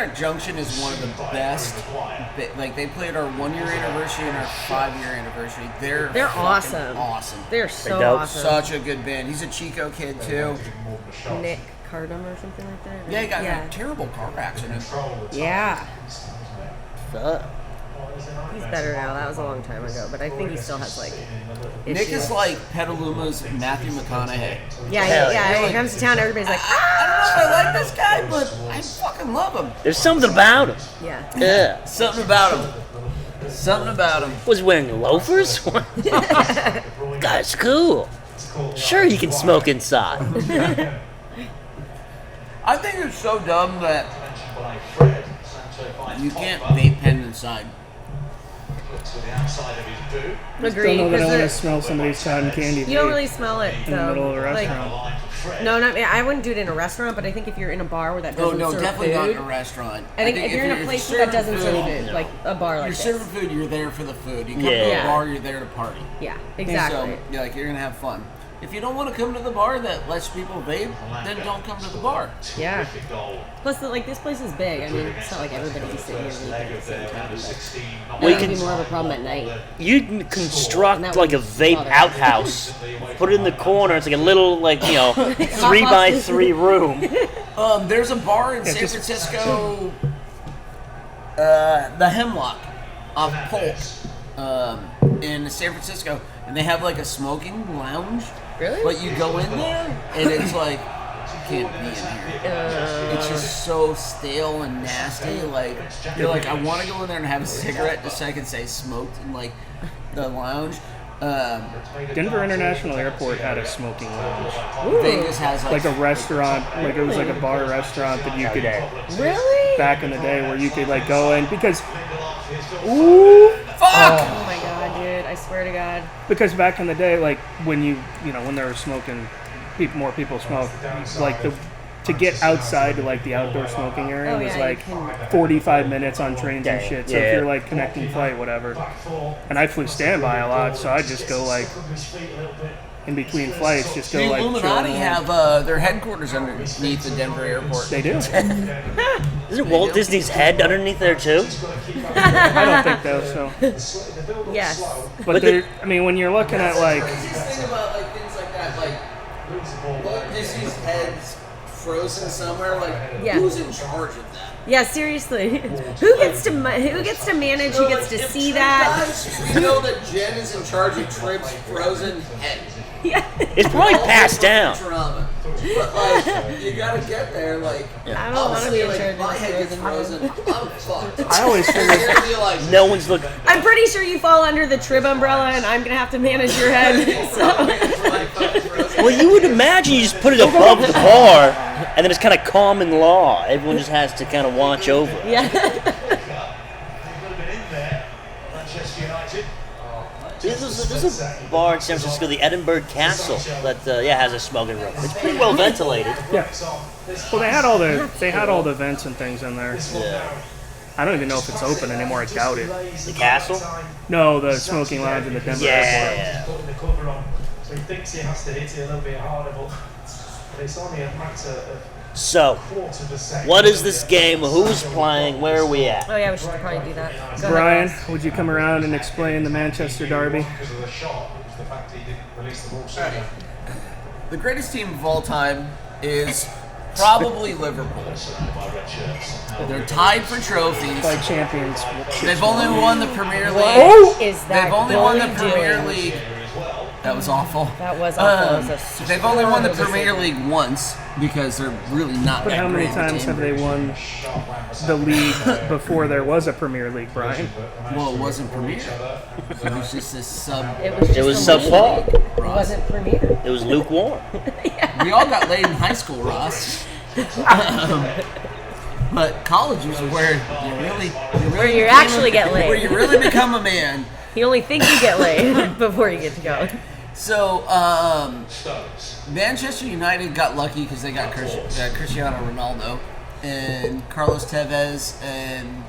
Amtrak Junction is one of the best. Like, they played our 1-year anniversary and our 5-year anniversary. They're awesome. Awesome. They're so awesome. Such a good band. He's a Chico kid too. Nick Cardum or something like that. Yeah, he got in a terrible car accident. Yeah. Fuck. He's better now. That was a long time ago, but I think he still has like issues. Nick is like Petaluma's Matthew McConaughey. Yeah. When he comes to town, everybody's like, I don't know if I like this guy, but I fucking love him. There's something about him. Yeah. Something about him. Was he wearing loafers? Guy's cool. Sure, he can smoke inside. I think it's so dumb that you can't vape pen inside. Agree. Don't know that I want to smell somebody's cotton candy. You don't really smell it in the middle of a restaurant. I wouldn't do it in a restaurant, but I think if you're in a bar where that doesn't serve definitely food, not in a restaurant. I think if you're in a place that doesn't serve food, like a bar like you're this. serving food, you're there for the food. You come to a bar, you're there to party. Yeah, exactly. So, you're gonna have fun. If you don't want to come to the bar that lets people vape, then don't come to the bar. Yeah. Plus, this place is big. I mean, it's not like everybody's sitting here vaping at the same time. That would be more of a problem at night. You can construct like a vape outhouse, put it in the corner. It's like a little 3x3 room. There's a bar in San Francisco, the Hemlock, off Polk, in San Francisco, and they have like a smoking lounge. Really? But you go in there, and it's like, you can't be in here. It's just so stale and nasty. Like, you're like, I want to go in there and have a cigarette just so I can say smoked in like the lounge. Denver International Airport had a smoking lounge. Vegas has like a restaurant, like it was like a bar restaurant that you could. Really? Back in the day, where you could like go in because. Ooh. Fuck! Oh my god, dude! I swear to God. Because back in the day, like when when they were smoking, more people smoked. Like to get outside to like the outdoor smoking area was like 45 minutes on trains and shit. So if you're like connecting flight, whatever. And I flew standby a lot, so I just go like in between flights, just go the like. Illuminati have their headquarters underneath the Denver airport. They do. Isn't Walt Disney's head underneath there too? I don't think though. So. Yes. But I mean, when you're looking at like. The craziest thing about like things like that, like Walt Disney's head's frozen somewhere. Like, who's in charge of that? Yeah, seriously. Who gets to manage? Who gets to see that? We know that Jen is in charge of Tripp's frozen head. Yeah. It's probably passed down. Drama. But like, you gotta get there. Like, I don't want to be in charge my of head gets frozen. I'm fucked. I always figured. No one's looking. I'm pretty sure you fall under the Trib umbrella, and I'm gonna have to manage your head. Well, you would imagine you just put it above the bar, and then it's kind of common law. Everyone just has to kind of watch over it. Yeah. There's a bar in San Francisco, the Edinburgh Castle, that has a smoking room. It's pretty well ventilated. Yeah. Well, they had all the vents and things in there. Yeah. I don't even know if it's open anymore. I doubt it. The castle? No, the smoking lounge in the Denver airport. Yeah. So he thinks he has to hit it a little bit harder, but it's only a matter of. So, what is this game? Who's playing? Where are we at? Oh yeah, we should probably do that. Go Brian, ahead, would you come around and explain the Manchester Derby? The greatest team of all time is probably Liverpool. They're tied for trophies. Like champions. They've only won the Premier League. What is that They've only won the goalie Premier doing? League. That was awful. That was awful. It was a They've only won the horrible Premier decision. League once because they're really not But that how many great of a times team. have they won the league before there was a Premier League, Brian? Well, it wasn't Premier. It was just this sub. It was just a subpar. league. It wasn't Premier. It was lukewarm. We all got laid in high school, Ross. But college is where you actually get laid. Where you really become a man. You only think you get laid before you get to go. So, Manchester United got lucky because they got Cristiano Ronaldo and Carlos Tevez and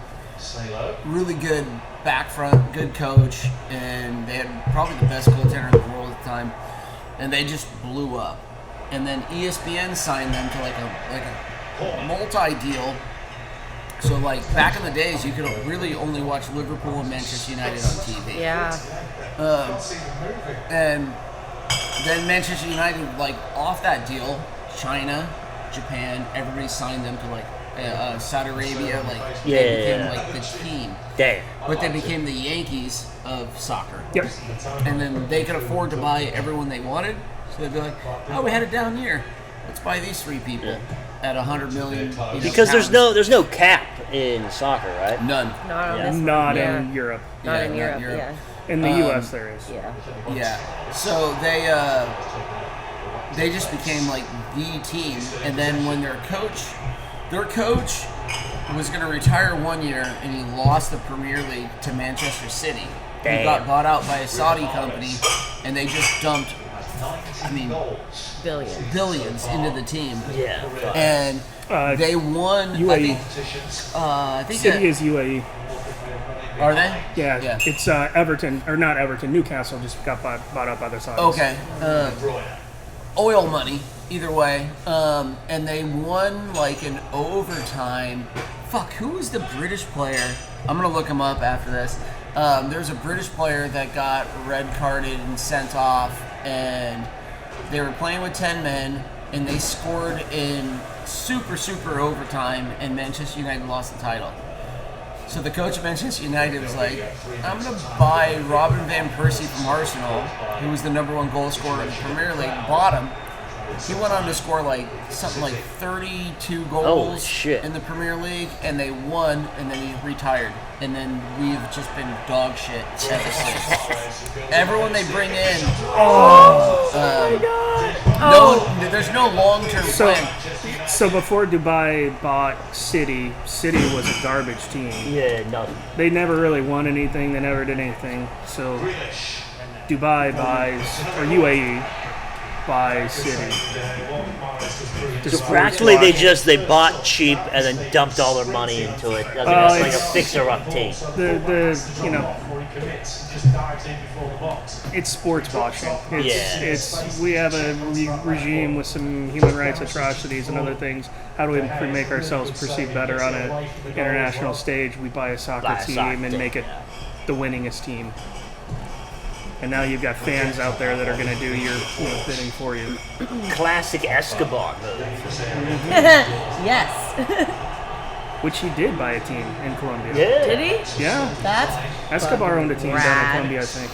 really good back front, good coach, and they had probably the best goaltender in the world at the time, and they just blew up. And then ESPN signed them to like a multi-deal, So, like, back in the days, you could really only watch Liverpool and Manchester United on TV. Yeah. And then Manchester United, like, off that deal, China, Japan, everybody signed them to, like, Saudi Arabia, like, they became, like, the team. Damn. But they became the Yankees of soccer. Yep. And then they could afford to buy everyone they wanted. So they'd be like, oh, we had it down here. Let's buy these 3 people at $100 million. Because pounds. there's no cap in soccer, right? None. Not on Yeah. this Not one. in Europe. Not in not Europe. Europe. Yeah. In the U.S. there is. Yeah. Yeah. So they just became like the team. And then when their coach was going to retire 1 year, and he lost the Premier League to Manchester City. Damn. He got bought out by a Saudi company, and they just dumped, billions into the team. Yeah. And they won. UAE. I think City is UAE. Are they? Yeah. It's Everton, or not Everton, Newcastle just got bought up by the Saudis. Okay. Oil money, either way. And they won like in overtime. Fuck, who was the British player? I'm going to look him up after this. There's a British player that got red carded and sent off, and they were playing with 10 men, and they scored in super overtime, and Manchester United lost the title. So the coach of Manchester United was like, I'm going to buy Robin Van Persie from Arsenal, who was the #1 goal scorer in the Premier League, bought him. He went on to score like something like 32 goals in the Premier League, and they won, and then he retired. And then we've just been dog shit ever since. Everyone they bring in, there's no long-term plan. So before Dubai bought City was a garbage team. Yeah, nothing. They never really won anything. They never did anything. So Dubai buys, or UAE buys City. So practically they bought cheap and then dumped all their money into it. It's like a fixer-up team. It's sports washing. We have a regime with some human rights atrocities and other things. How do we make ourselves perceive better on an international stage? We buy a soccer team and make it the winningest team. And now you've got fans out there that are going to do your bidding for you. Classic Escobar move. Yes. Which he did buy a team in Colombia. Yeah. Did he? Yeah. That's Escobar owned a team down in Colombia, I think.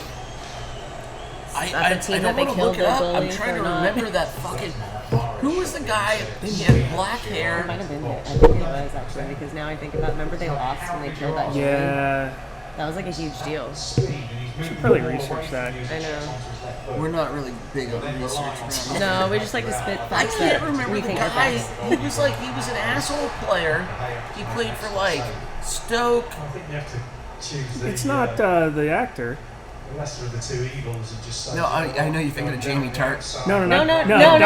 I the team don't that they want to killed look it up. their I'm goalie trying to or not. remember that fucking... Who was the guy? He had black hair. It might have been it. I think it was actually, because now I think about. Remember they lost when they killed that. Yeah. That was like a huge deal. Should probably research that. I know. We're not really big on research around. No, we just like to spit I facts can't that remember we the think are guy. facts. He was an asshole player. He played for like Stoke. I think you have to choose the, It's not the actor. the lesser of the two evils and just say, No, I know you're thinking of Jamie Tart. No, No,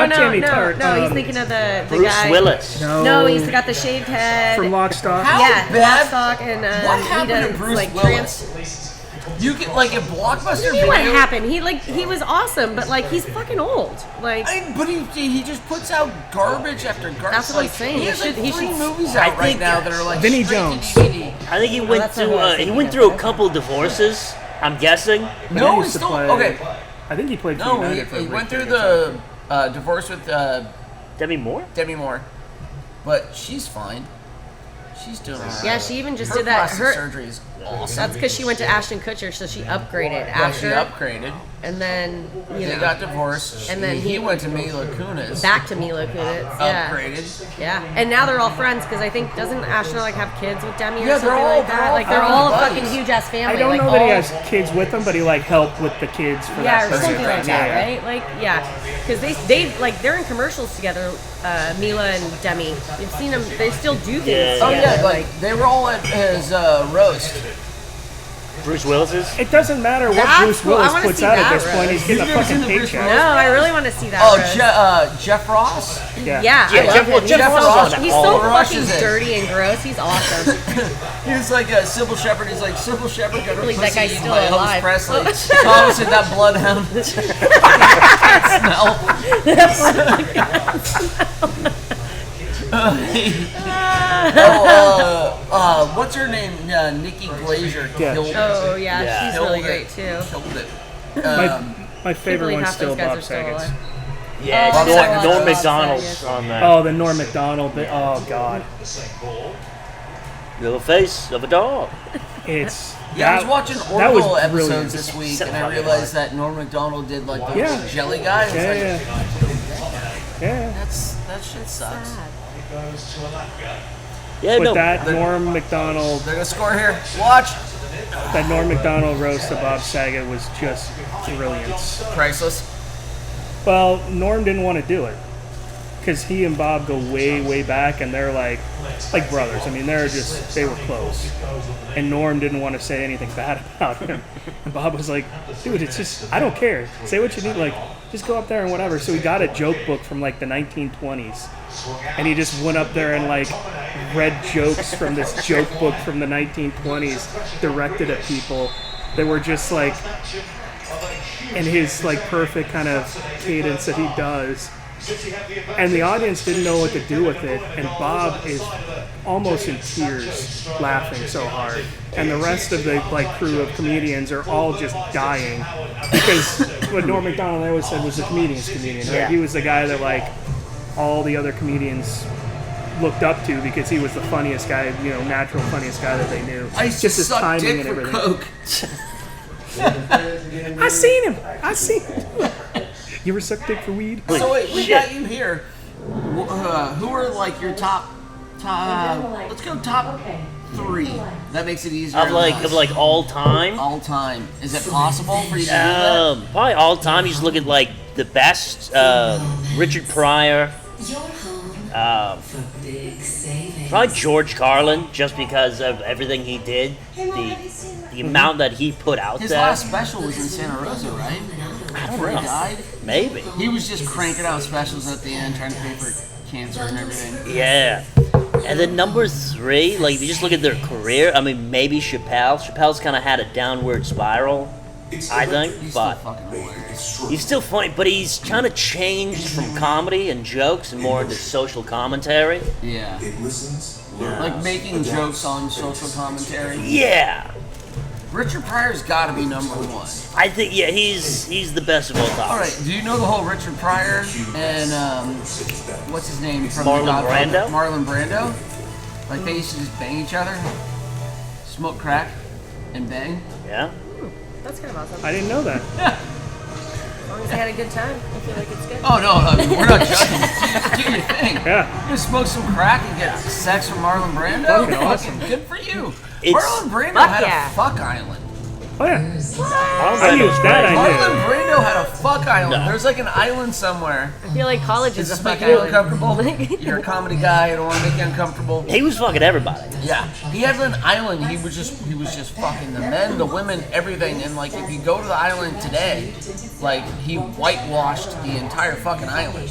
Jamie Tart. No, he's thinking of the Bruce guy. Willis. No, he's got the shaved head. From Lock, Stock. How yeah, bad? Lockstock and What he happened does to Bruce like Willis? You get like a Blockbuster See what video. happened? He was awesome, but like he's fucking old. Like But he just puts out garbage after garbage. That's what I'm Like, saying. He has like He three should- movies out right think now that are like Vinnie straight to Jones. DVD. I think he went that's not who I was he thinking went of. through a couple divorces. I'm guessing. But No, he he's used to still play- okay. I think he played for No, United for a he brief went through period of the time. divorce with Demi Moore. Demi Moore, but she's fine. She's doing alright. yeah, she even just Her did that. plastic surgery is awesome. That's because she went to Ashton Kutcher, so she upgraded Yeah, she after, upgraded. and then They got divorced. And then he he- went to Mila Kunis. back to Mila Kunis. Yeah, Upgraded. yeah, and now they're all friends because I think doesn't Ashton like have kids with Demi or Yeah, something they're all- like that? they're all Like they're all a buddies. fucking huge ass family. I don't like know that he all- has kids with him, but he like helped with the kids for Yeah, that or person. something like that, Yeah. right? Like, yeah, because they like they're in commercials together. Mila and Demi, you've seen them. They still do things Yeah. Oh together. yeah, like they were all at his roast. Bruce Willis's. It doesn't matter what That's Bruce cool. I Willis wanna puts see out at that this point. roast. He's getting a You've never fucking seen the Bruce paycheck. no, I really want to see that. Oh, roast. Jeff Ross. Yeah. Yeah, I love him. Jeff Ross He's is so, he's all so Rush fucking is it. dirty and gross. He's awesome. He's like Sybil Shepherd. He's like Sybil Shepherd got her Like, that pussy guy's eaten still by alive. Elvis Presley. Thomas said that bloodhound can't smell. What's her name? Nikki Glazer killed it. Oh yeah, Yeah. she's really great too. Killed it. My favorite one's half still those guys Bob are still Saget's. alive. Yeah, Oh, Norm Bob McDonald's Saget. on there. Oh, the Norm Macdonald. Oh God, Little face of a dog. it's Yeah, I was watching that Orville was episodes brilliant. this week, and I realized that Norm Macdonald did like the Yeah. jelly guy. I was Yeah, like, yeah. that shit sucks. Sad. Yeah, But no. that Norm Macdonald, They're gonna score here. Watch. that Norm Macdonald roast of Bob Saget was just brilliant. Priceless. Well, Norm didn't want to do it because he and Bob go way, way back, and they're like brothers. I mean, they were close. And Norm didn't want to say anything bad about him. And Bob was like, dude, it's just, I don't care. Say what you need, like, just go up there and whatever. So he got a joke book from like the 1920s. And he just went up there and like read jokes from this joke book from the 1920s directed at people that were just like in his like perfect kind of cadence that he does. And the audience didn't know what to do with it, and Bob is almost in tears laughing so hard. And the rest of the like crew of comedians are all just dying because what Norm Macdonald always said was the comedian's comedian, right? Yeah. He was the guy that like all the other comedians looked up to because he was the funniest guy, you know, natural funniest guy that they knew. I used Just to his suck timing dick and for everything. coke. I seen him. You ever suck dick for weed? So wait, we Shit. got you here. Who are like your top? Let's go top 3. That makes it easier. Of like all time. all time. Is it possible for you to do that? Probably all time. You just look at like the best. Richard Pryor. Probably George Carlin, just because of everything he did. The amount that he put out His there. last special was in Santa Rosa, right? Before he died. Maybe. He was just cranking out specials at the end, trying to pay for cancer and everything. Yeah. And then number 3, like if you just look at their career, I mean maybe Chappelle. Chappelle's kind of had a downward spiral, I think, He's still but fucking hilarious. he's still funny. But he's trying to change from comedy and jokes and more into social commentary. Yeah. Like making jokes on social commentary. Yeah, Richard Pryor's got to be number 1. I think he's the best of all time. All right. Do you know the whole Richard Pryor and what's his name from Marlon The Godfather? Brando? Marlon Brando. Like they used to just bang each other, smoke crack, and bang. Yeah. That's kind of awesome. I didn't know that. As long as they had a good time, I feel like it's good. Oh no, I mean, we're not judging. Just do your thing. Yeah. You gonna smoke some crack and get sex from Marlon Brando? Fucking awesome. Good for you. It's- Marlon Brando Fuck had yeah. a fuck island. Oh yeah. Marlon I knew Brando's that. great. I Marlon knew. Brando had a fuck island. No. There's like an island somewhere. I feel like college Does is this a make fuck you island. uncomfortable? You're a comedy guy. I don't want to make you uncomfortable. He was fucking everybody. Yeah, he had an island. He was just fucking the men, the women, everything. And like, if you go to the island today, like he whitewashed the entire fucking island,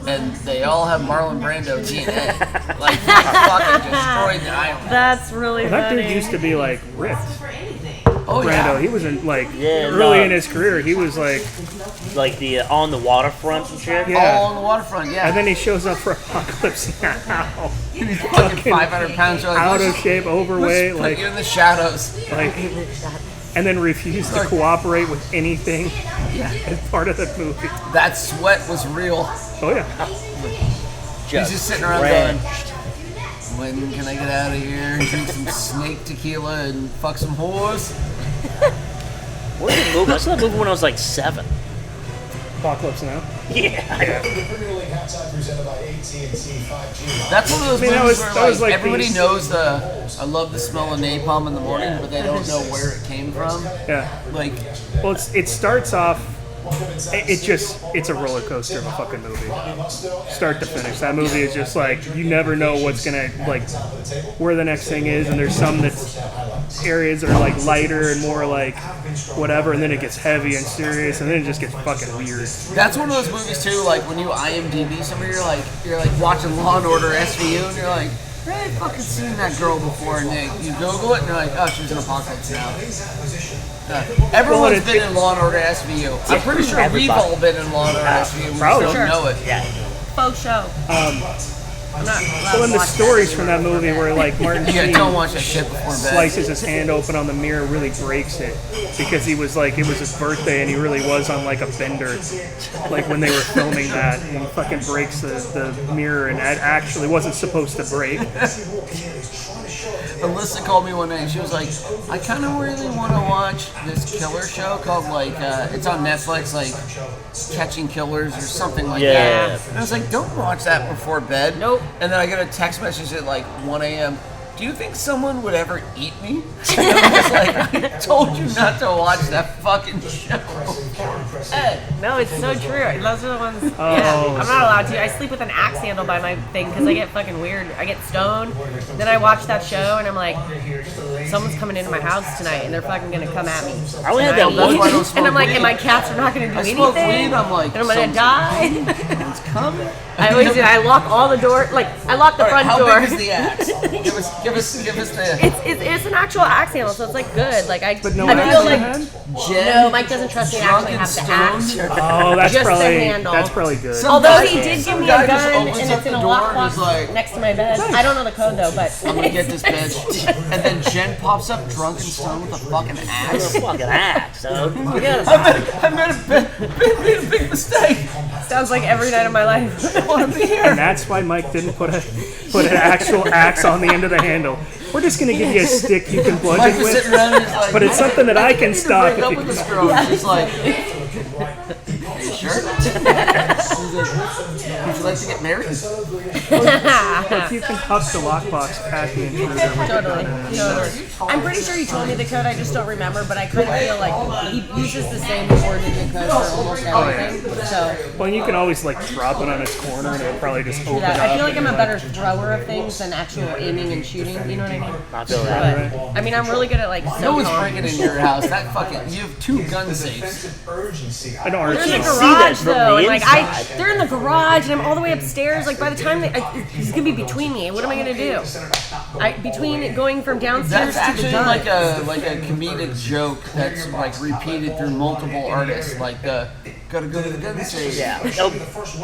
and they all have Marlon Brando DNA. Like he fucking destroyed the island. That's really That funny. dude used to be like ripped. Oh Brando, yeah. he was in like Yeah, early no. in his career. He was like, Like the on the waterfront and shit. Yeah. All on the waterfront. Yeah. and then he shows up for Apocalypse Now, he's fucking 500 pounds. Like, out of let's shape, overweight, put like you in the shadows. and then refused to cooperate with anything as part of the movie. That sweat was real. Oh yeah, He's just sitting around drenched. going, when can I get out of here and drink some snake tequila and fuck some whores? What was the movie? I saw that movie when I was like 7. Apocalypse Now. Yeah. That's one of those I mean, that movies was- where that was like, like everybody these- knows I love the smell of napalm in the morning, but they don't know where it came from. Yeah. Like, Well, it starts off. It's a roller coaster of a fucking movie, start to finish. That movie is just like you never know what's gonna like where the next thing is, and there's some that's areas that are like lighter and more like whatever, and then it gets heavy and serious, and then it just gets fucking weird. that's one of those movies too, like when you IMDb somebody, you're like watching Law and Order SVU, and you're like, I've fucking seen that girl before, and then you Google it, and you're like, oh, she's in Apocalypse Now. Everyone's Well, been in Law and Order SVU. I'm pretty sure we've Everybody. all been in Law and Order SVU. We Probably. just don't know it. Yeah. Faux show. I'm not allowed Well, in to the watch stories that from that anymore movie before where bed. like Martin Yeah, Sheen don't watch that shit before bed. slices his hand open on the mirror, really breaks it because he was like, it was his birthday and he really was on like a bender, like when they were filming that, and he fucking breaks the mirror and it actually wasn't supposed to break. Alyssa called me one day and she was like, I kind of really want to watch this killer show called like, it's on Netflix, like Catching Killers or something like that. And I was like, don't watch that before bed. Nope. And then I get a text message at like 1 a.m. Do you think someone would ever eat me? And I was like, I told you not to watch that fucking show. No, it's so true. Those are the ones. Yeah, I'm not allowed to. I sleep with an axe handle by my thing because I get fucking weird. I get stoned. Then I watch that show and I'm like, someone's coming into my house tonight and they're fucking gonna come at me. I only had that That's why I don't one. smoke And I'm like, weed. and my cats are not gonna do I anything. smoke weed, I'm like, and I'm gonna something's- die. It's coming. I always do. I lock all the doors. Like I lock the All right, front how door. big is the axe? Give us the. It's an actual axe handle, so it's like good. Like But no I axe feel in the like head? no, Mike doesn't trust me to actually have the axe. Oh, that's Just the probably handle. good. Some Although guy- he did give some me guy a just gun opens and up it's in the a door and lockbox is like, next to my bed. I don't know the code though, but I'm gonna get this bitch. And then Jen pops up drunk and stoned with a fucking It's axe. a fucking axe, dude. I made a big mistake. sounds like every night of my life. I want to be here. And that's why Mike didn't put an actual axe on the end of the handle. We're just gonna give you a stick you can Mike bludgeon was sitting with, around and he's like, but it's something that I can need to stop. break up If with you, this girl. And she's like, are you sure? He's like, would you like to get married? if you can huff the lockbox past the intruder, we can Totally. cut it. I'm pretty sure he told me the code. I just don't remember. But I kind of feel like he uses the same 4-digit code for almost everything. So Well, you can always like drop it on its corner and it'll probably just open that. up. I feel like I'm a and, better thrower of things than actual aiming and shooting. You know what I mean? I feel that. But I mean, I'm really good at like. No one's soaking breaking in your house. That fucking, you have 2 gun safes. I don't They're in the can't understand. see that garage from though, the and like inside. they're in the garage, and I'm all the way upstairs. Like by the time he's gonna be between me, what am I gonna do? Between going from downstairs That's to the actually gun. like a comedic joke that's like repeated through multiple artists. Like gotta go to the gun safe. Yeah. Oh,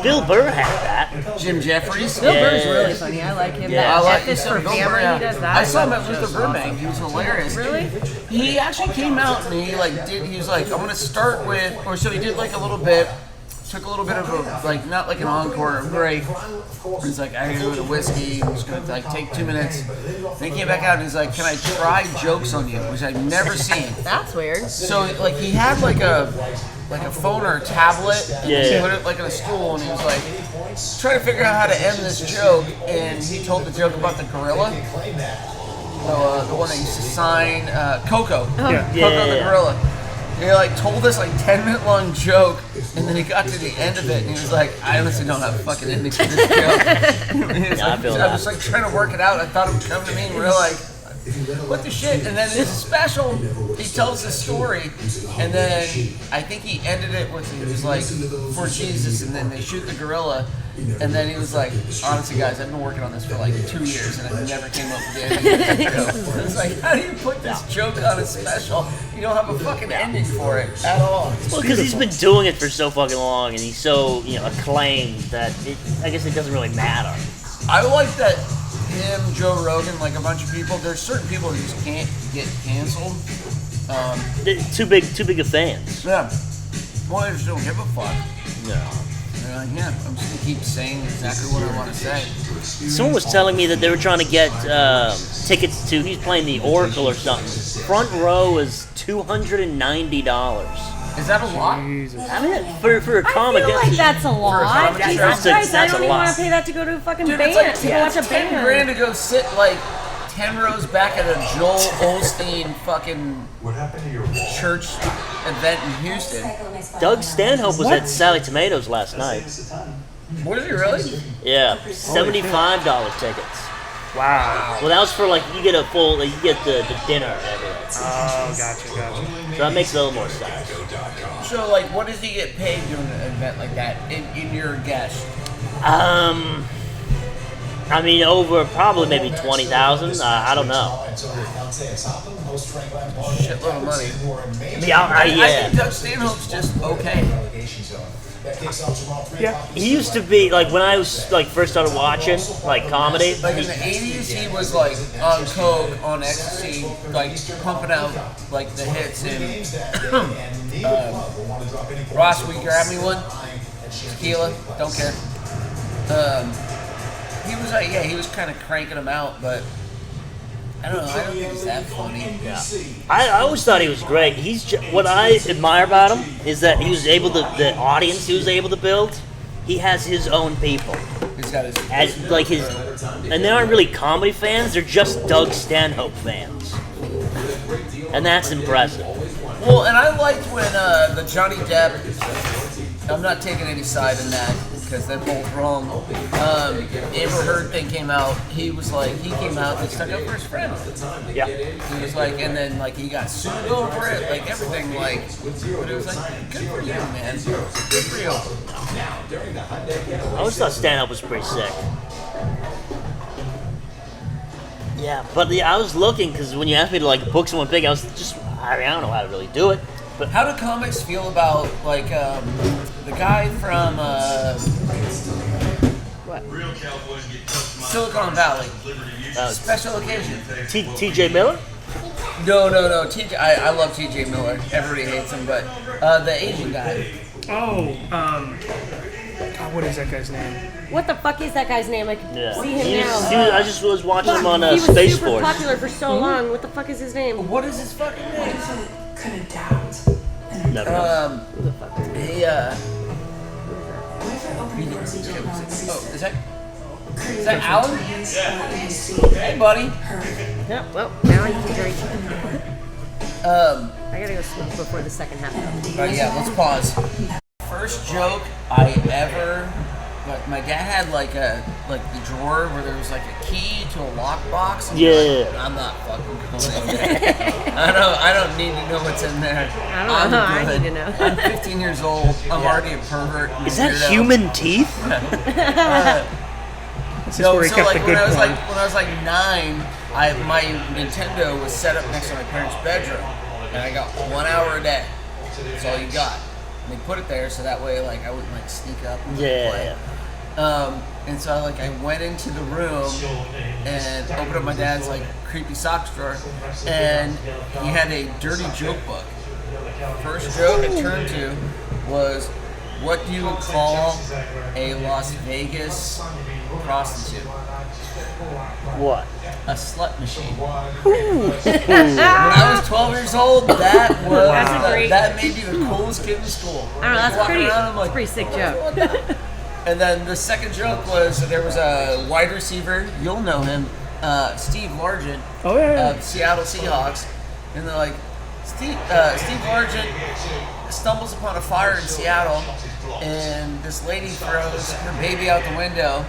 Bill Burr had that. Jim Jeffries. Bill Burr's Yeah. really funny. I like him. Yeah. That I like F is you for said Bill family. Burr. He does that. I saw him at Luther Burbank. He was hilarious. Really? He actually came out and he was like, I'm gonna start with, or so he did like a little bit. Took a little bit of a, like, not like an encore break. He's like, I gotta go to whiskey. I'm just gonna like take 2 minutes. Then he came back out and he's like, can I try jokes on you? Which I've never seen. That's weird. So like he had like a phone or a tablet and Yeah. he put it like on a stool and he was like trying to figure out how to end this joke, and he told the joke about the gorilla. The one that used to sign Coco. Yeah. Coco the gorilla. He like told this like 10-minute long joke, and then he got to the end of it, and he was like, "I honestly don't have a fucking ending to this joke." And he was Yeah, I like, feel I that. was like trying to work it out. I thought it would come to me, and we we're like, "What the shit?" And then in his special, he tells the story, and then I think he ended it with he was like, "For Jesus," and then they shoot the gorilla. And then he was like, honestly, guys, I've been working on this for like 2 years, and I never came up with the ending of that joke. It's like, how do you put this joke on a special? You don't have a fucking ending for it at all. Well, because he's been doing it for so fucking long, and he's so acclaimed that I guess it doesn't really matter. I like that him, Joe Rogan, like a bunch of people. There's certain people who just can't get canceled. They're too big of fans. Yeah. Well, they just don't give a fuck. No. Yeah, I'm just gonna keep saying exactly what I want to say. Someone was telling me that they were trying to get tickets to. He's playing the Oracle or something. Front row is $290. Is that a lot? Jesus. I mean, for a I comic, feel like that's a lot. comic show, Jesus that's Christ, I a don't even lot. want to pay that to go to a fucking Dude, band. it's like to go watch a 10 band. grand to go sit like 10 rows back at a Joel Osteen fucking church event in Houston. Doug Stanhope was at Sally Tomatoes last night. What is he really? Yeah, $75 tickets. Wow. Well, that was for like you get a full, you get the dinner and everything. Oh, gotcha. So that makes a little more sense. So like, what does he get paid doing an event like that in your guess? I mean, over probably maybe 20,000. I don't know. Shitload of money. Yeah, I think Doug Stanhope's just okay. Yeah. He used to be like when I was like first started watching like comedy. Like in the 80s, he was like on coke, on ecstasy, like pumping out like the hits. And Ross, will you grab me one? Tequila, don't care. He was like, he was kind of cranking them out, but I don't know. I don't think it's that funny. Yeah. I always thought he was great. What I admire about him is that he was able to, the audience he was able to build, he has his own people. He's got his... And they aren't really comedy fans, they're just Doug Stanhope fans. And that's impressive. Well, and I liked when the Johnny Depp... I'm not taking any side in that, because they're both wrong. Amber Heard thing came out. He was like, he came out and stuck up for his friend. Yeah. He was like, and then like he got sued over it, like everything, like. But it was like, good for you, man. Good for you. I always thought stand-up was pretty sick. Yeah, but I was looking because when you asked me to like book someone big, I don't know how to really do it. But how do comics feel about like the guy from Silicon Valley? Special Occasion. T.J. Miller? No. TJ, I love T.J. Miller. Everybody hates him, but the Asian guy. What is that guy's name? What the fuck is that guy's name? I can see him now. I just was watching him on He Space was super Force. popular for so long. What the fuck is his name? What is his fucking name? Couldn't doubt. Never know. Who the fuck is his name? Is that Alan? Hey, buddy. Yeah, well, now I can drink. I gotta go smoke before the second half. Let's pause. First joke I ever... My dad had like the drawer where there was like a key to a lockbox. Yeah. I'm not fucking going in there. I don't need to know what's in there. I don't know. I need to know. I'm 15 years old. I'm already a pervert. Is that human teeth? No, so like when I was like 9, my Nintendo was set up next to my parents' bedroom, and I got 1 hour a day. That's all you got. And they put it there so that way like I wouldn't like sneak up and play. And so I went into the room and opened up my dad's like creepy socks drawer, and he had a dirty joke book. First joke I turned to was, what do you call a Las Vegas prostitute? What? A slut machine. When I was 12 years old, that made me the coolest kid in school. I don't know, that's like, pretty sick joke. And then the second joke was there was a wide receiver, you'll know him, Steve Largent of Seattle Seahawks, and they're like, Steve Largent stumbles upon a fire in Seattle, and this lady throws her baby out the window,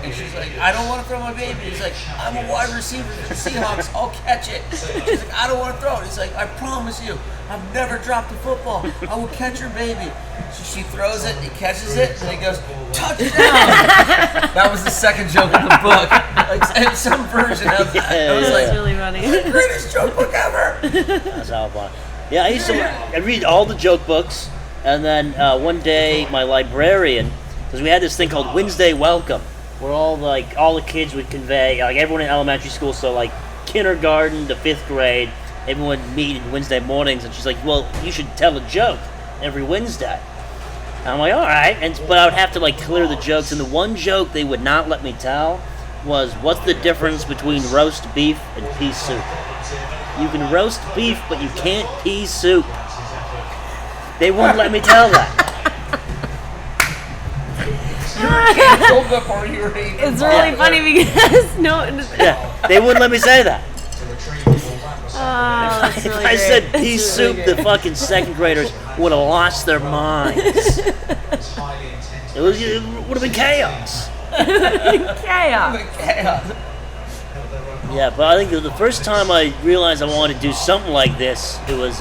and she's like, I don't want to throw my baby. He's like, I'm a wide receiver for the Seahawks, I'll catch it. She's like, I don't want to throw it. He's like, I promise you, I've never dropped a football. I will catch your baby. So she throws it, he catches it, and he goes, touchdown! That was the second joke in the book. And some version of that. I was like, that's really funny. The greatest joke book ever! That's how fun. Yeah, I read all the joke books, and then one day my librarian, because we had this thing called Wednesday Welcome, where all the kids would convey, like everyone in elementary school, so like kindergarten to 5th grade, everyone would meet on Wednesday mornings, and she's like, well, you should tell a joke every Wednesday. And I'm like, all right, but I would have to like clear the jokes, and the one joke they would not let me tell was, what's the difference between roast beef and pea soup? You can roast beef, but you can't pea soup. They wouldn't let me tell that. It's really funny because they wouldn't let me say that. Oh, that's really If I said great. pea That's soup, really the fucking second graders would have lost their minds. It would have been chaos. Chaos. Yeah, but I think the first time I realized I wanted to do something like this, it was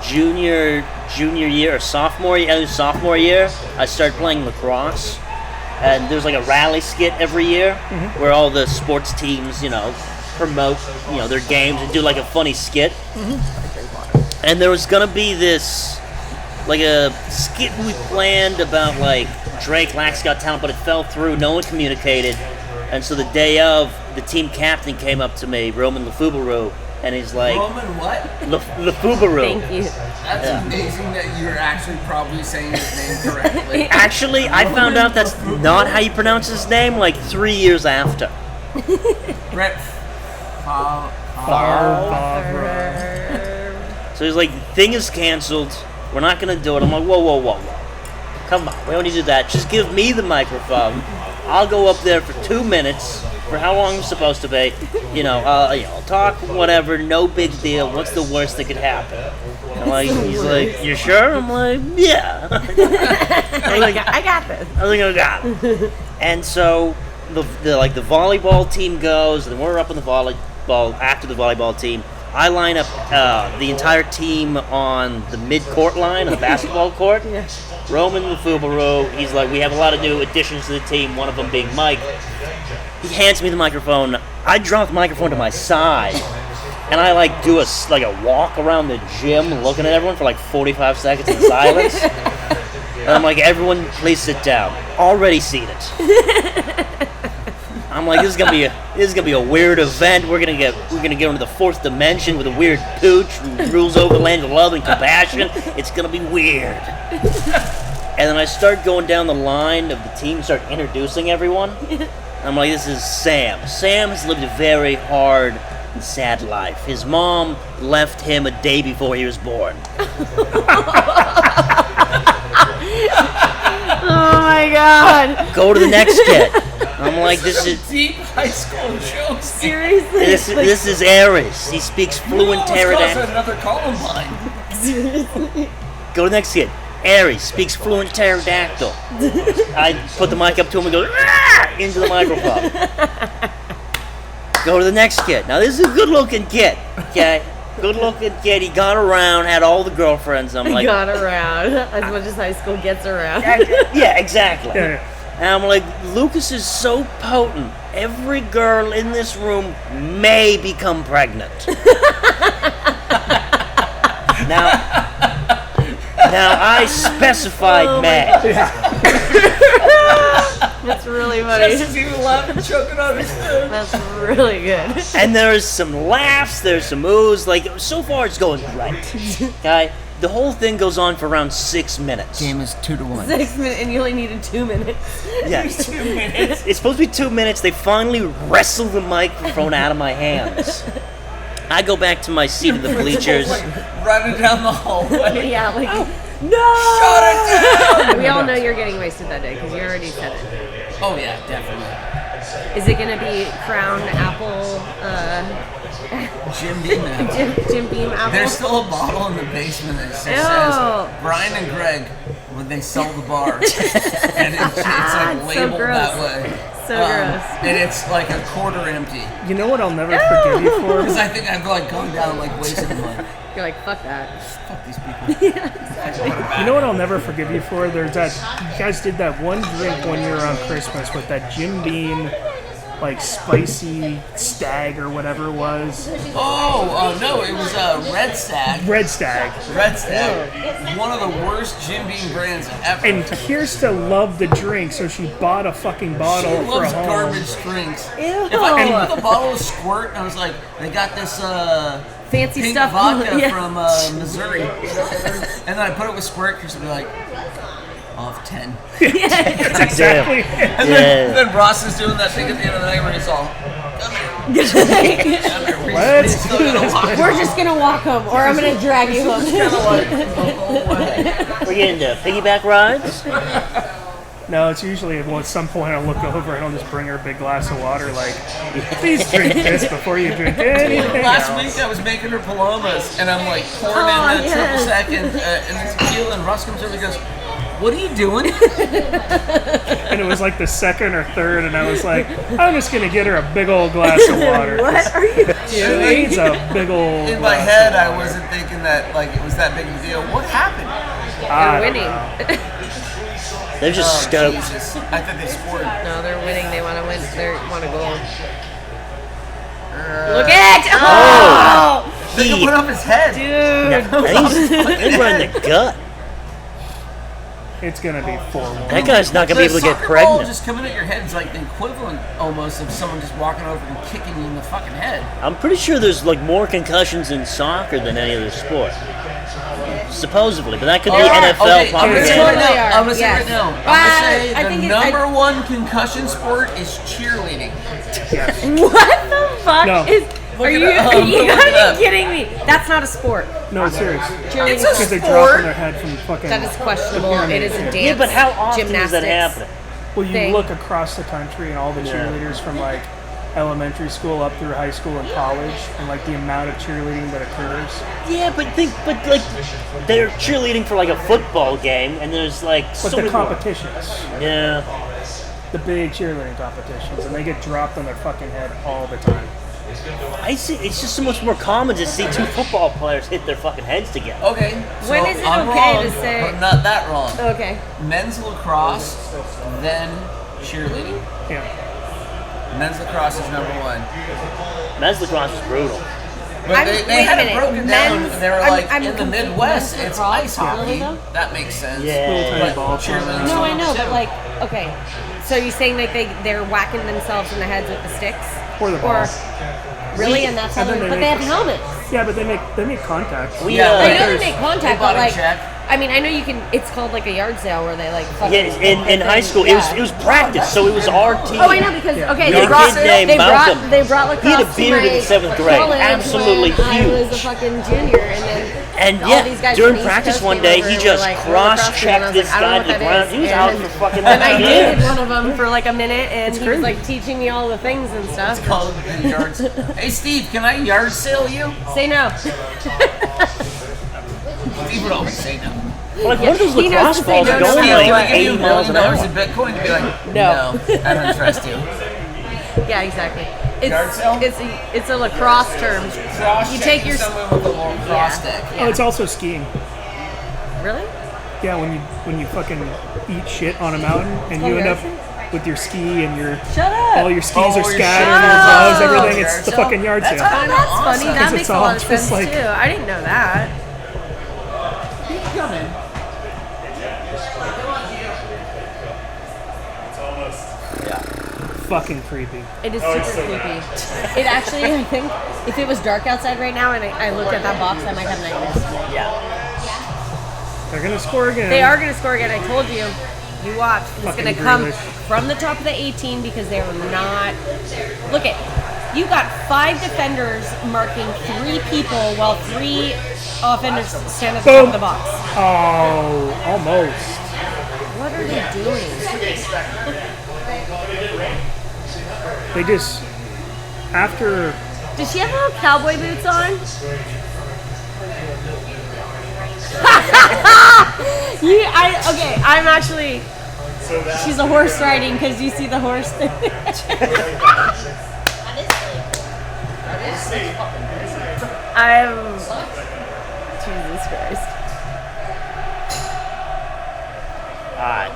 junior year or sophomore year. I started playing lacrosse, and there's like a rally skit every year where all the sports teams, promote, their games and do like a funny skit. And there was gonna be this, like a skit we planned about like Drake Lax Got Talent, but it fell through. No one communicated, and so the day of, the team captain came up to me, Roman Lefubaru, and he's like, Roman what? Lefubaru. Thank you. That's amazing that you're actually probably saying his name correctly. Actually, I found out that's not how you pronounce his name like 3 years after. Brett So he's like, thing is canceled. We're not going to do it. I'm like, whoa. Come on, we don't need to do that. Just give me the microphone. I'll go up there for 2 minutes, for how long it's supposed to be. I'll talk, whatever, no big deal. What's the worst that could happen? He's like, you sure? I'm like, yeah. I got this. I think I got it. And so the volleyball team goes, and we're up on the volleyball after the volleyball team. I line up the entire team on the mid-court line, on the basketball court. Yeah. Roman Lefubaru, he's like, we have a lot of new additions to the team, one of them being Mike. He hands me the microphone. I drop the microphone to my side, and I do a walk around the gym looking at everyone for 45 seconds in silence. And I'm like, everyone, please sit down. Already seated. I'm like, this is gonna be a weird event. We're gonna go into the fourth dimension with a weird pooch who rules over the land of love and compassion. It's gonna be weird. And then I start going down the line of the team, start introducing everyone. I'm like, this is Sam. Sam has lived a very hard and sad life. His mom left him a day before he was born. Oh my god. Go to the next kid. I'm like, this is deep high school jokes. Seriously? This is Aries. He speaks fluent pterodactyl. Another Columbine. Go to the next kid. Aries speaks fluent pterodactyl. I put the mic up to him and go into the microphone. Go to the next kid. Now this is a good-looking kid. Okay, good-looking kid. He got around, had all the girlfriends. I'm like, got around as much as high school gets around. yeah, exactly. Yeah. And I'm like, Lucas is so potent. Every girl in this room may become pregnant. Now I specified may. That's really funny. Jesse's even laughing, choking on his food. That's really good. And there's some laughs, there's some oohs. So far it's going great. Okay? The whole thing goes on for around 6 minutes. Game is 2-1. 6 minutes, and you only needed 2 minutes. Yes. 2 minutes. It's supposed to be 2 minutes. They finally wrestle the microphone out of my hands. I go back to my seat in the bleachers. Running down the hallway. Yeah, no! Shut it down! We all know you're getting wasted that day because you already said it. Oh yeah, definitely. Is it gonna be Crown Apple? Jim Beam apple. Jim Beam Apple? There's still a bottle in the basement that just Ew. says Brian and Greg when they sell the bar, and it's labeled gross. that way. So gross. And it's like a quarter empty. You know what I'll never forgive you for? Because I think I've gone down and wasted money. You're like, fuck that. Fuck these people. You know what I'll never forgive you for? There's that, you guys did that one drink one year on Christmas with that Jim Beam, spicy stag or whatever it was. Oh, no, it was Red Stag. Red Stag. Red Stag. One of the worst Jim Beam brands ever. And Kirsta loved the drink, so she bought a fucking bottle She for loves home. garbage drinks. Ew. If I came with a bottle of Squirt, I was like, they got this Fancy pink stuff. vodka Yeah. from Missouri. And then I put it with Squirt, Chris would be like, off 10. That's exactly it. And then Ross is doing that thing at the end of the night where he's all, come here. Let's do this. We're just gonna walk home, or I'm gonna drag you home. We're getting to piggyback rides. No, it's usually at some point I'll look over and I'll just bring her a big glass of water, please drink this before you drink anything Last else. week I was making her palomas, and I'm pouring in the triple sec and the tequila, and Ross comes over and goes, what are you doing? And it was the second or third, and I was like, I'm just going to get her a big old glass of water. What are you She doing? needs a big old In my glass head, of I water. wasn't thinking that it was that big of a deal. What happened? You're winning. They're just stoked. Jesus. I thought they scored. No, they're winning. They want to win. They want a goal. Look at! Oh! They can put up his head. Dude. He's right in the gut. It's gonna be 4-1. That guy's not gonna be able to get soccer ball pregnant. just coming at your head is like the equivalent almost of someone just walking over and kicking you in the fucking head. I'm pretty sure there's like more concussions in soccer than any other sport. Supposedly, but that could be NFL Okay, I'm gonna say right propaganda. Totally now. are, I'm gonna say yes. right now. I'm I gonna say think the it's- number one concussion sport is cheerleading. Yes. What the fuck No. is? Are it you up. are you Look it gotta up. be kidding me? That's not a sport. No, serious. Cheerleading It's a Because they're sport. dropping their head from fucking. That is questionable. It is a dance. Yeah, but how often gymnastics. is that happening? Well, you thing. look across the country and all the cheerleaders from like elementary school up through high school and college, and like the amount of cheerleading that occurs. Yeah, but like they're cheerleading for like a football game, and there's like But so the many more. competitions, Yeah, the big cheerleading competitions, and they get dropped on their fucking head all the time. I see. It's just so much more common to see two football players hit their fucking heads together. Okay. So When is it I'm okay wrong, to say- but not that wrong. Okay. Men's lacrosse, then cheerleading. Yeah. Men's lacrosse is number one. Men's lacrosse is brutal. But I'm- they wait a had it minute. broken down. Men's- They were I'm- like I'm in the confused. Midwest, Men's it's lacrosse, ice hockey. really, though? That makes sense. Yeah. Little tiny But ball cheerleading. No, I know, too. but like, okay. So you're saying like they're whacking themselves in the heads with the sticks? Or the ball. Really? And that's how And then they. they But they have make- helmets. Yeah, but they make contact. We Yeah, I like know there's- they make contact, they bought but a like, check. I mean, I know you can. It's called like a yard sale where they like. Yeah, fucking- in high school yeah. it was practice, so it was our team. Oh, I know because okay, We had they a brought kid named they Malcolm. brought they brought lacrosse He had a to beard my in 7th grade. college Absolutely when I was a huge. fucking junior, and then And all yeah, these guys during from the East practice Coast one came day, over he and were just like, "We're lacrosse," and I cross-checked was this like, "I don't guy know to the what that ground. is." He was And out then- for fucking And I dated years. one of them for like a minute, and he was like teaching me all the things and stuff. It's called the yards. Hey Steve, can I yard sale you? Say no. Steve would always say no. Like, what are those He knows lacrosse to say balls no, no, going no, Steve, like can I give you 80 $1 miles million an hour? in Bitcoin? To be like, No. I don't trust you. Yeah, exactly. Yard sale? It's a lacrosse term. Cross You take your someone with a long cross stick. Oh, it's also skiing. really. Yeah, when you fucking eat shit on a mountain and Oh, you end yeah. up with your ski and your Shut up. all your skis Oh, are your scattered shit. and your gloves, Oh. everything. Yard It's the sale? fucking yard That's sale. Oh, that's funny. Awesome. That 'Cause makes it's a all lot of just sense like- too. I didn't know that. Come in. Fucking creepy. It is super creepy. It actually, I think, if it was dark outside right now and I looked at that box, I might have nightmares. Yeah. They're gonna score again. They are going to score again. I told you. You watch. It's Fucking going to come Grealish. from the top of the 18 because they are not. Look at. You got 5 defenders marking 3 people while 3 offenders stand at the top Boom. of the box. Oh, almost. What are they doing? They just after Does she have little cowboy boots on? Okay, I'm actually. She's a horse riding because you see the horse thing. I'm. Jesus Christ. Alright.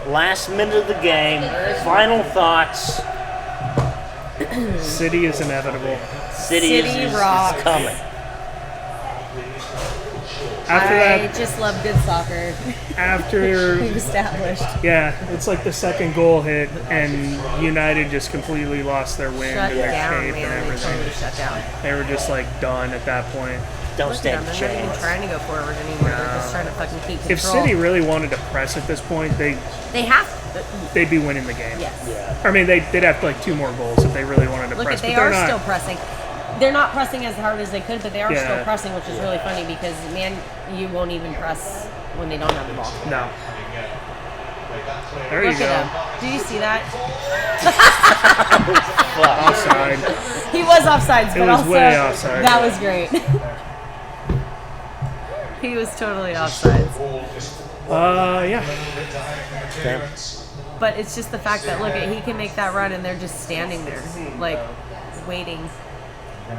Last minute of the game. Final thoughts. City is inevitable. City is rocks. coming. After I that, just love good soccer. after We've established. yeah, it's like the second goal hit and United just completely lost their wind Shut and their down, shape man. and They everything. totally shut down. They were just like done at that point. Don't Look at stand them. a They're not even chance. trying to go forward anymore. They're just trying to fucking keep control. If City really wanted to press at this point, They have to. they'd be winning the game. Yes. Yeah. I mean, they'd have like 2 more goals if they really wanted to Look press. at they but are they're not. still pressing. They're not pressing as hard as they could, but they are Yeah. still pressing, which is really funny because man, you won't even press when they don't have the ball. No. There Look you go. at him. Do you see that? Offside. He was offsides, It but was also way offside. that was great. He was totally offsides. Yeah. But it's just the fact that look at he can make that run and they're just standing there, like waiting. It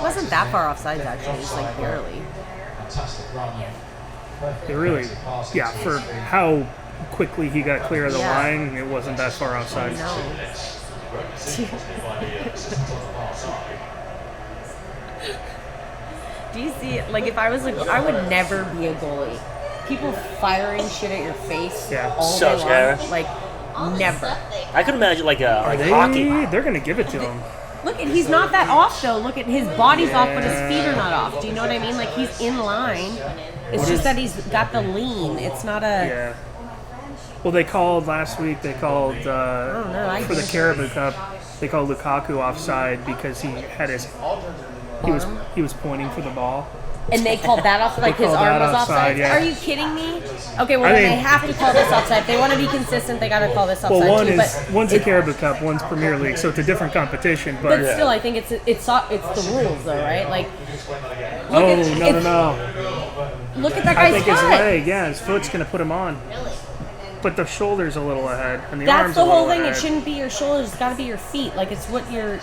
wasn't that far offsides actually, it's like barely. Fantastic run. It really, yeah, for how quickly he got clear of the Yeah. line, it wasn't that far outside. No. Do you see, like, if I was I would never be a goalie. People firing shit at your face Yeah. all So day scary. long. Like, never. I could imagine like hockey. They're gonna give it to him. Look, at he's not that off, though. Look at his body's off, but his feet are not off. Do you know what I mean? Like, he's in line. It's just that he's got the lean. It's not a... Yeah. Well, they called last week. They called know, for the Caribou Cup. They called Lukaku offside because he had his he was pointing for the ball. And they called that off, like They his called arm that was offside, offside? yeah. Are you kidding me? Okay, well, I then mean- they have to call this offside. If they want to be consistent, they got to call this offside Well, too. one's a Caribou Cup, one's Premier League, so it's a different competition. But still, I think it's the rules, though, right? Like, no. look at that I guy's think his foot. leg, his foot's gonna put him on. But the shoulder's a little ahead, and the That's arm's the a little whole thing. ahead. It shouldn't be your shoulders. It's got to be your feet. Like, it's what you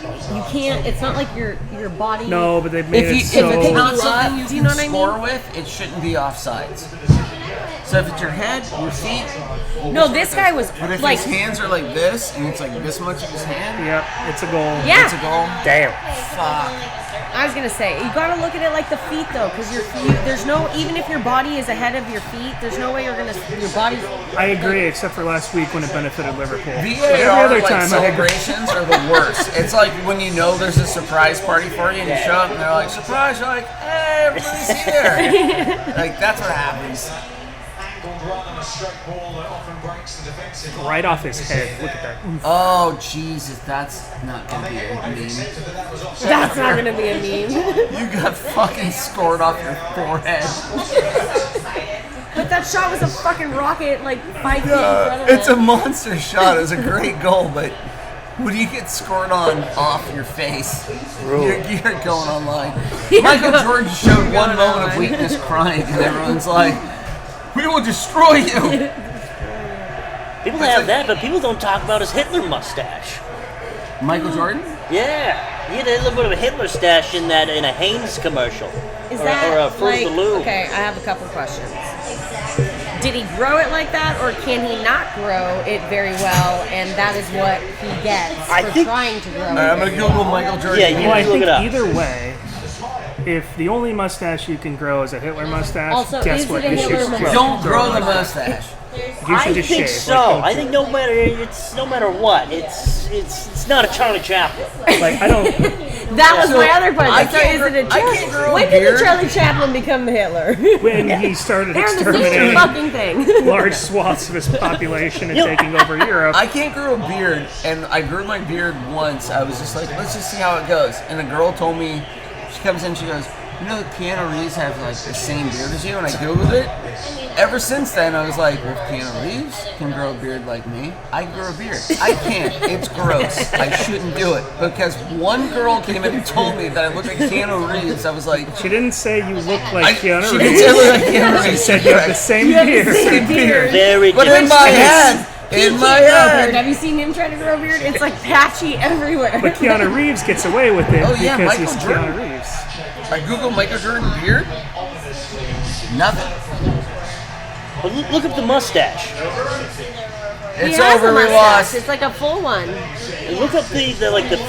can't. It's not like your body. No, but they've made If, you, it if so. it's not Up, something you do you can know what I mean? score with, it shouldn't be offsides. So if it's your head, your feet, No, this guy was but if like, his hands are like this and it's like this much of his hand, Yep, it's a goal. yeah. it's a goal. Damn. Fuck. I was gonna say you gotta look at it like the feet though, because there's no, even if your body is ahead of your feet, there's no way your body's. I agree, except for last week when it benefited Liverpool. But every VAR other like time, I agree. celebrations are the worst. It's like when you know there's a surprise party for you and you show up and they're like, surprise, you're like, hey, everybody's here. Like, that's what happens. Right off his head. Look at that. Oh, Jesus, that's not going to be a meme. That's not gonna be a meme. You got fucking scored off your forehead. But that shot was a fucking rocket, like 5 feet in front of It's a him. monster shot. It was a great goal, but when you get scored on off your face, you're going online. Michael Jordan showed one moment of weakness crying, and everyone's like, we will destroy you. People have that, but people don't talk about his Hitler mustache. Michael Jordan? Yeah, he had a little bit of a Hitler stash in a Hanes commercial. Is or that a Fruit like of the Loom. okay? I have a couple questions. Did he grow it like that, or can he not grow it very well, and that is what he gets I for think- trying to grow All right, I'm it? going to Google Michael Jordan. Yeah, you Well, I look think it up. either way, if the only mustache you can grow is a Hitler mustache, Also, guess is what? it a You should Hitler just mustache? Don't grow the mustache. You should I just think shave. so. I think no matter what, it's not a Charlie Chaplin. Like I don't. That was my other I question. So can't is it a grow- I can't grow a When did beard. the Charlie Chaplin become the Hitler? When he started They're the same exterminating fucking thing. large swaths of his population and taking over Europe, I can't grow a beard, and I grew my beard once. I was just like, let's just see how it goes. And the girl told me, she comes in, she goes, you know, Keanu Reeves has like the same beard as you, and I Googled it. Ever since then, I was like, well, if Keanu Reeves can grow a beard like me, I can grow a beard. I can't. It's gross. I shouldn't do it. Because one girl came in and told me that I looked like Keanu Reeves. I was like, she didn't say you look like Keanu she Reeves. didn't say I look like Keanu She Reeves. said you have the same beard. Same beard. Very But in different. my head, in my Beard. head. Have you seen him try to grow a beard? It's like patchy everywhere. But Keanu Reeves gets away with it Oh, yeah, because Michael he's Jordan. Keanu Reeves. I Googled Michael Jordan beard. Nothing. But look at the mustache. He It's has over. a We mustache. lost. It's like a full one. And look up the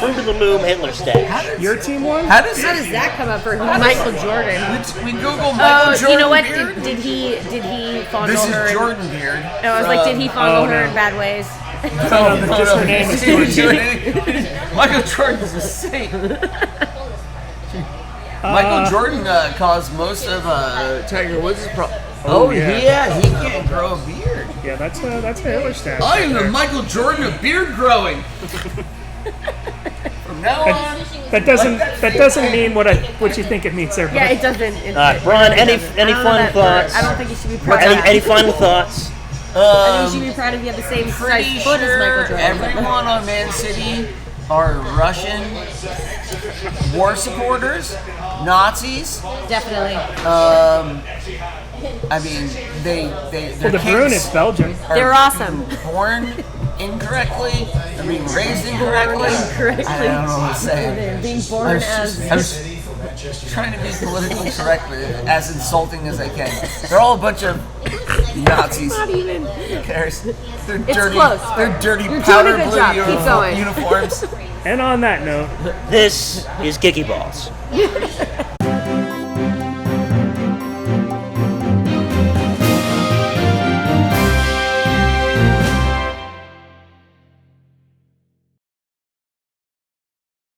Fruit of the Loom Hitler stash. Your team won? How does How does that come up for Michael Jordan? we Google Michael Oh, Jordan you know what? beard? Did he fondle This her? is in- Jordan beard. No, I was like, did he fondle Oh, her no. in bad ways? No, just her name is He didn't do Jordan. anything. Michael Jordan is a saint. Michael Jordan caused most of Tiger Woods' problems. Oh, yeah. he can't grow a beard. Yeah, that's a Hitler stash. I am right the there. Michael Jordan of beard growing. From now on, That doesn't mean what you think it means there. Yeah, But it doesn't. It, All right, it Brian, really any doesn't. I don't know fun that thoughts? I don't think you should be proud of that. Any final thoughts? I think you should be proud if you have the same pretty size foot as Michael sure Jordan. everyone on Man City are Russian war supporters, Nazis. Definitely. I mean, their well, the Bruin kids is Belgian. are They're awesome. born incorrectly, they're being raised incorrectly. Incorrectly. I don't know what to say. They're being I born was as. just- I was- trying to be politically correct, but as insulting as I can. They're all a bunch of Nazis. Not even. Who cares? They're It's dirty. close. They're dirty You're powder doing a good blue job. Keep going. uniforms. And on that note, This is Kicky Balls.